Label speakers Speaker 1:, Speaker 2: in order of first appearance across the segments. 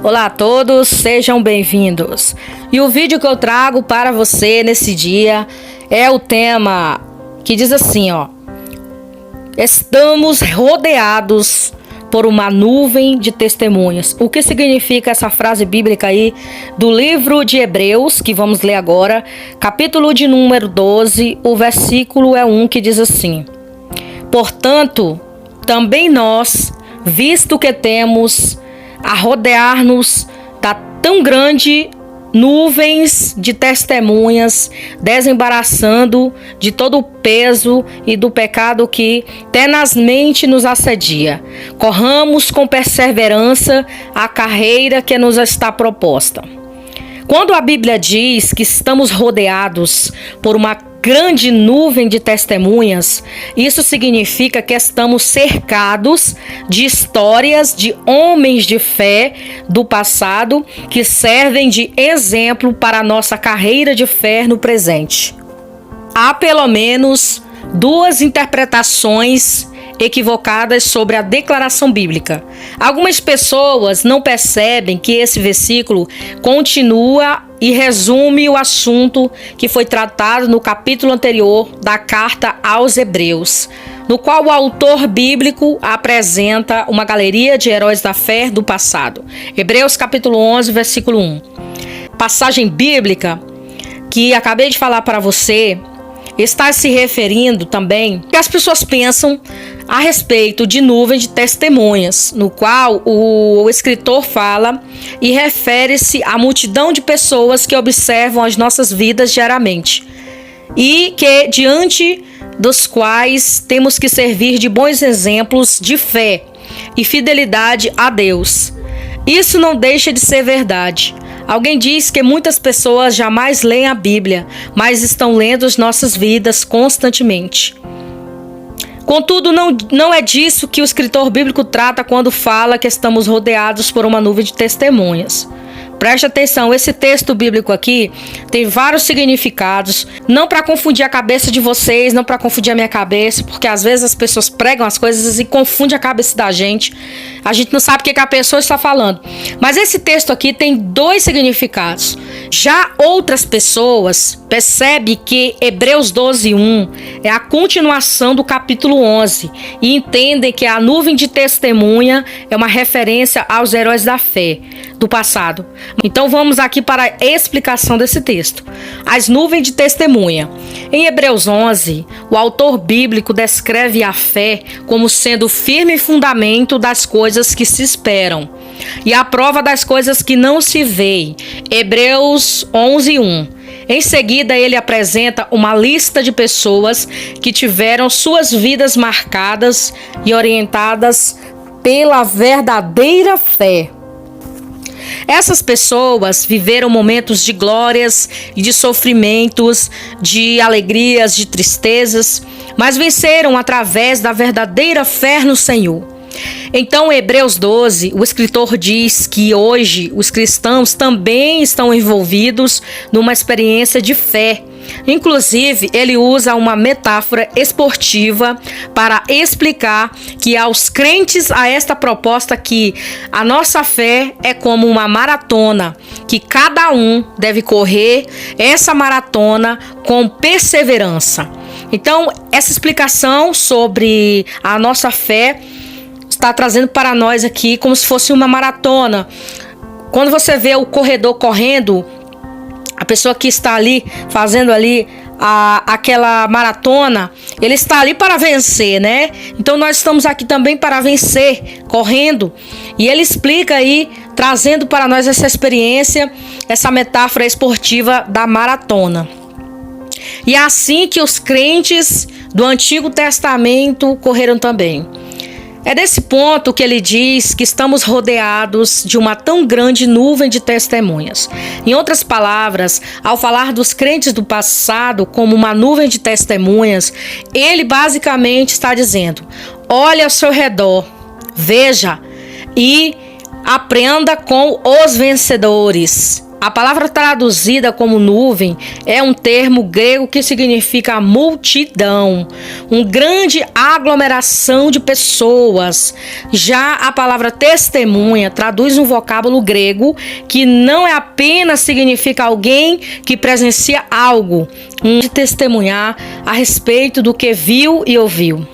Speaker 1: Olá a todos, sejam bem-vindos. E o vídeo que eu trago para você nesse dia é o tema que diz assim, estamos rodeados por uma nuvem de testemunhas. O que significa essa frase bíblica aí do livro de Hebreus, que vamos ler agora, capítulo de número 12, o versículo é 1, que diz assim: portanto, também nós, visto que temos a rodear-nos da tão grande nuvens de testemunhas, desembaraçando de todo o peso e do pecado que tenazmente nos assedia, corramos com perseverança a carreira que nos está proposta. Quando a Bíblia diz que estamos rodeados por uma grande nuvem de testemunhas, isso significa que estamos cercados de histórias de homens de fé do passado que servem de exemplo para a nossa carreira de fé no presente. Há pelo menos duas interpretações equivocadas sobre a declaração bíblica. Algumas pessoas não percebem que esse versículo continua e resume o assunto que foi tratado no capítulo anterior da carta aos Hebreus, no qual o autor bíblico apresenta uma galeria de heróis da fé do passado. Hebreus capítulo 11, versículo 1. Passagem bíblica que acabei de falar para você está se referindo também que as pessoas pensam a respeito de nuvem de testemunhas, no qual o escritor fala e refere-se à multidão de pessoas que observam as nossas vidas diariamente e que diante dos quais temos que servir de bons exemplos de fé e fidelidade a Deus. Isso não deixa de ser verdade. Alguém diz que muitas pessoas jamais leem a Bíblia, mas estão lendo as nossas vidas constantemente. Contudo, não é disso que o escritor bíblico trata quando fala que estamos rodeados por uma nuvem de testemunhas. Preste atenção, esse texto bíblico aqui tem vários significados, não para confundir a cabeça de vocês, não para confundir a minha cabeça, porque às vezes as pessoas pregam as coisas e confundem a cabeça da gente. A gente não sabe o que a pessoa está falando. Mas esse texto aqui tem dois significados. Já outras pessoas percebem que Hebreus 12:1 é a continuação do capítulo 11 e entendem que a nuvem de testemunha é uma referência aos heróis da fé do passado. Então vamos aqui para a explicação desse texto. As nuvens de testemunha. Em Hebreus 11, o autor bíblico descreve a fé como sendo o firme fundamento das coisas que se esperam e a prova das coisas que não se veem. Hebreus 11:1. Em seguida, ele apresenta uma lista de pessoas que tiveram suas vidas marcadas e orientadas pela verdadeira fé. Essas pessoas viveram momentos de glórias e de sofrimentos, de alegrias, de tristezas, mas venceram através da verdadeira fé no Senhor. Então, em Hebreus 12, o escritor diz que hoje os cristãos também estão envolvidos numa experiência de fé. Inclusive, ele usa uma metáfora esportiva para explicar que aos crentes a esta proposta que a nossa fé é como uma maratona, que cada um deve correr essa maratona com perseverança. Então, essa explicação sobre a nossa fé está trazendo para nós aqui como se fosse uma maratona. Quando você vê o corredor correndo, a pessoa que está ali fazendo ali aquela maratona, ele está ali para vencer, né? Então nós estamos aqui também para vencer, correndo. E ele explica aí, trazendo para nós essa experiência, essa metáfora esportiva da maratona. E é assim que os crentes do Antigo Testamento correram também. É desse ponto que ele diz que estamos rodeados de uma tão grande nuvem de testemunhas. Em outras palavras, ao falar dos crentes do passado como uma nuvem de testemunhas, ele basicamente está dizendo: olhe ao seu redor, veja e aprenda com os vencedores. A palavra traduzida como nuvem é um termo grego que significa multidão, uma grande aglomeração de pessoas. Já a palavra testemunha traduz um vocábulo grego que não é apenas significa alguém que presencia algo, de testemunhar a respeito do que viu e ouviu.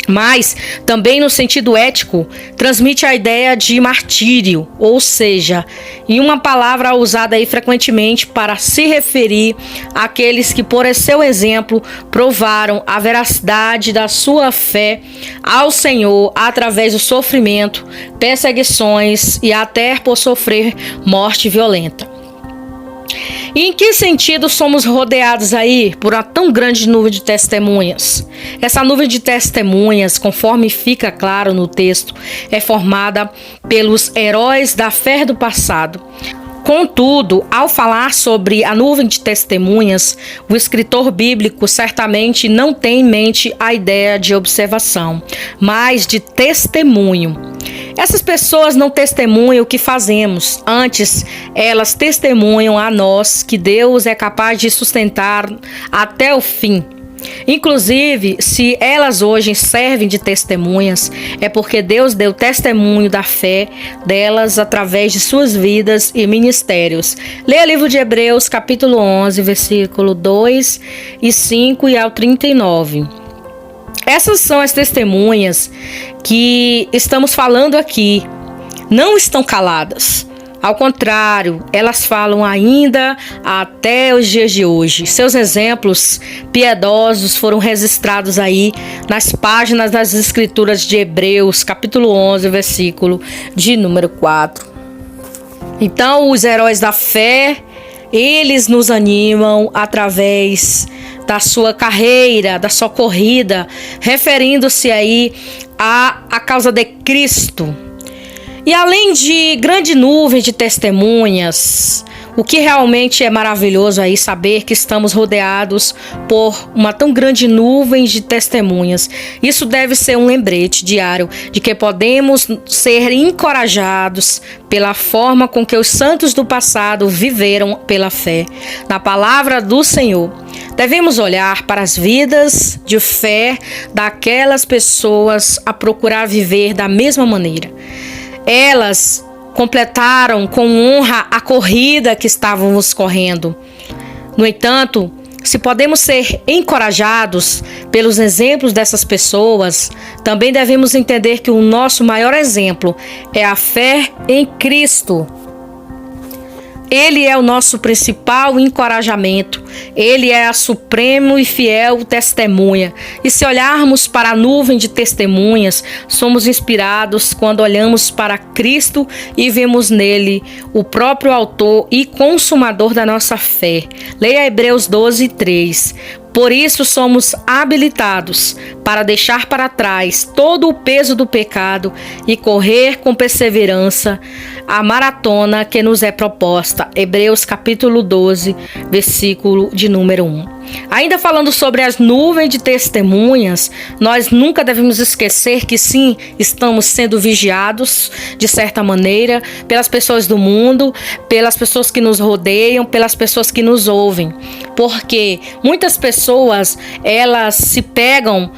Speaker 1: Mas, também no sentido ético, transmite a ideia de martírio, ou seja, em uma palavra usada aí frequentemente para se referir àqueles que, por seu exemplo, provaram a veracidade da sua fé ao Senhor através do sofrimento, perseguições e até por sofrer morte violenta. E em que sentido somos rodeados aí por uma tão grande nuvem de testemunhas? Essa nuvem de testemunhas, conforme fica claro no texto, é formada pelos heróis da fé do passado. Contudo, ao falar sobre a nuvem de testemunhas, o escritor bíblico certamente não tem em mente a ideia de observação, mas de testemunho. Essas pessoas não testemunham o que fazemos, antes elas testemunham a nós que Deus é capaz de sustentar até o fim. Inclusive, se elas hoje servem de testemunhas, é porque Deus deu testemunho da fé delas através de suas vidas e ministérios. Leia o livro de Hebreus, capítulo 11, versículo 2 e 5 e ao 39. Essas são as testemunhas que estamos falando aqui. Não estão caladas. Ao contrário, elas falam ainda até os dias de hoje. Seus exemplos piedosos foram registrados aí nas páginas das Escrituras de Hebreus, capítulo 11, versículo de número 4. Então, os heróis da fé, eles nos animam através da sua carreira, da sua corrida, referindo-se aí à causa de Cristo. E além de grande nuvem de testemunhas, o que realmente é maravilhoso aí saber que estamos rodeados por uma tão grande nuvem de testemunhas. Isso deve ser um lembrete diário de que podemos ser encorajados pela forma com que os santos do passado viveram pela fé na palavra do Senhor. Devemos olhar para as vidas de fé daquelas pessoas a procurar viver da mesma maneira. Elas completaram com honra a corrida que estávamos correndo. No entanto, se podemos ser encorajados pelos exemplos dessas pessoas, também devemos entender que o nosso maior exemplo é a fé em Cristo. Ele é o nosso principal encorajamento. Ele é a supremo e fiel testemunha. E se olharmos para a nuvem de testemunhas, somos inspirados quando olhamos para Cristo e vemos nele o próprio autor e consumador da nossa fé. Leia Hebreus 12, 3. Por isso somos habilitados para deixar para trás todo o peso do pecado e correr com perseverança a maratona que nos é proposta. Hebreus capítulo 12, versículo de número 1. Ainda falando sobre as nuvens de testemunhas, nós nunca devemos esquecer que sim, estamos sendo vigiados de certa maneira pelas pessoas do mundo, pelas pessoas que nos rodeiam, pelas pessoas que nos ouvem. Porque muitas pessoas, elas se pegam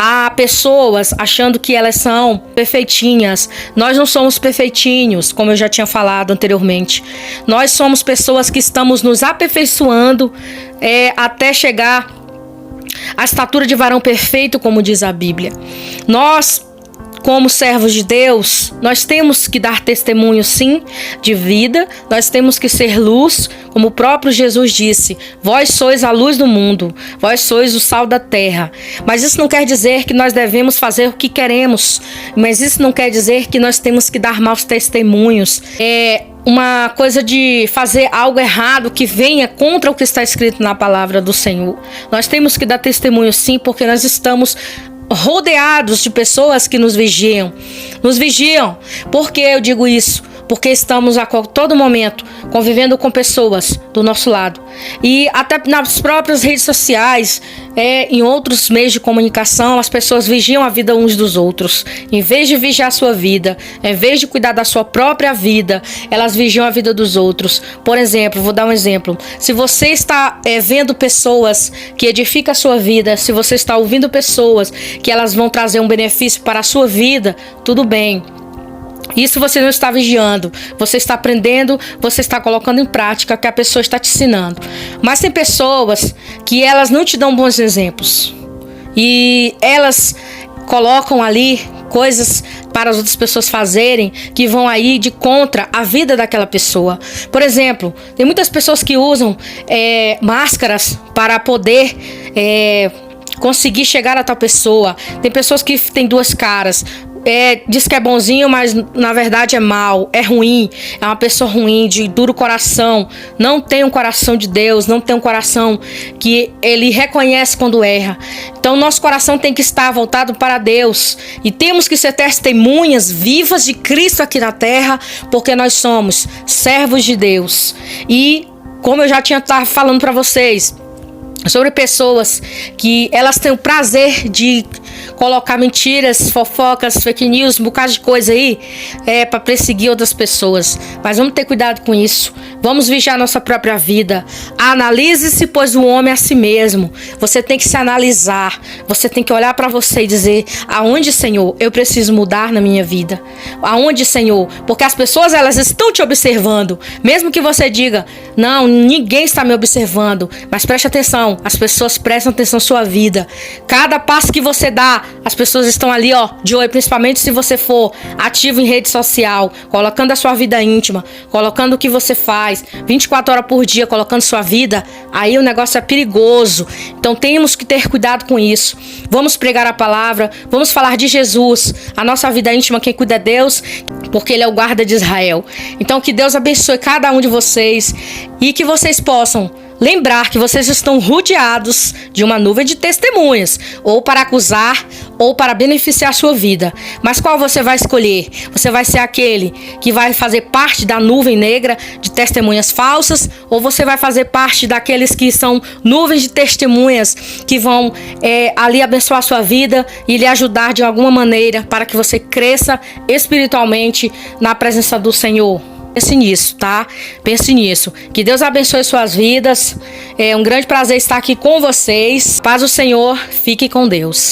Speaker 1: a pessoas achando que elas são perfeitinhas. Nós não somos perfeitinhos, como eu já tinha falado anteriormente. Nós somos pessoas que estamos nos aperfeiçoando até chegar à estatura de varão perfeito, como diz a Bíblia. Nós, como servos de Deus, nós temos que dar testemunho sim de vida, nós temos que ser luz, como o próprio Jesus disse: vós sois a luz do mundo, vós sois o sal da terra. Mas isso não quer dizer que nós devemos fazer o que queremos, mas isso não quer dizer que nós temos que dar maus testemunhos. É uma coisa de fazer algo errado que venha contra o que está escrito na palavra do Senhor. Nós temos que dar testemunho sim, porque nós estamos rodeados de pessoas que nos vigiam. Nos vigiam. Por que eu digo isso? porque estamos a todo momento convivendo com pessoas do nosso lado. E até nas próprias redes sociais, em outros meios de comunicação, as pessoas vigiam a vida uns dos outros. Em vez de vigiar a sua vida, em vez de cuidar da sua própria vida, elas vigiam a vida dos outros. Por exemplo, vou dar um exemplo. Se você está vendo pessoas que edificam a sua vida, se você está ouvindo pessoas que elas vão trazer um benefício para a sua vida, tudo bem. Isso você não está vigiando, você está aprendendo, você está colocando em prática o que a pessoa está te ensinando. Mas tem pessoas que elas não te dão bons exemplos e elas colocam ali coisas para as outras pessoas fazerem que vão aí de contra a vida daquela pessoa. Por exemplo, tem muitas pessoas que usam máscaras para poder conseguir chegar a tal pessoa. Tem pessoas que têm duas caras. Diz que é bonzinho, mas na verdade é mal, é ruim, é uma pessoa ruim, de duro coração, não tem um coração de Deus, não tem um coração que ele reconhece quando erra. Então nosso coração tem que estar voltado para Deus e temos que ser testemunhas vivas de Cristo aqui na terra, porque nós somos servos de Deus. E como eu já tinha estado falando para vocês sobre pessoas que elas têm o prazer de colocar mentiras, fofocas, fake news, um bocado de coisa aí, para perseguir outras pessoas. Mas vamos ter cuidado com isso. Vamos vigiar nossa própria vida. Analise-se, pois o homem é a si mesmo. Você tem que se analisar. Você tem que olhar para você e dizer: aonde, Senhor, eu preciso mudar na minha vida? Aonde, Senhor? Porque as pessoas, elas estão te observando. Mesmo que você diga: não, ninguém está me observando. Mas preste atenção. As pessoas prestam atenção na sua vida. Cada passo que você dá, as pessoas estão ali, de olho, principalmente se você for ativo em rede social, colocando a sua vida íntima, colocando o que você faz, 24 horas por dia, colocando sua vida, aí o negócio é perigoso. Então temos que ter cuidado com isso. Vamos pregar a palavra, vamos falar de Jesus. A nossa vida íntima, quem cuida é Deus, porque Ele é o guarda de Israel. Então que Deus abençoe cada um de vocês e que vocês possam lembrar que vocês estão rodeados de uma nuvem de testemunhas, ou para acusar, ou para beneficiar a sua vida. Mas qual você vai escolher? Você vai ser aquele que vai fazer parte da nuvem negra de testemunhas falsas, ou você vai fazer parte daqueles que são nuvens de testemunhas que vão ali abençoar a sua vida e lhe ajudar de alguma maneira para que você cresça espiritualmente na presença do Senhor? Pense nisso, tá? Pense nisso. Que Deus abençoe suas vidas. É um grande prazer estar aqui com vocês. Paz do Senhor. Fique com Deus.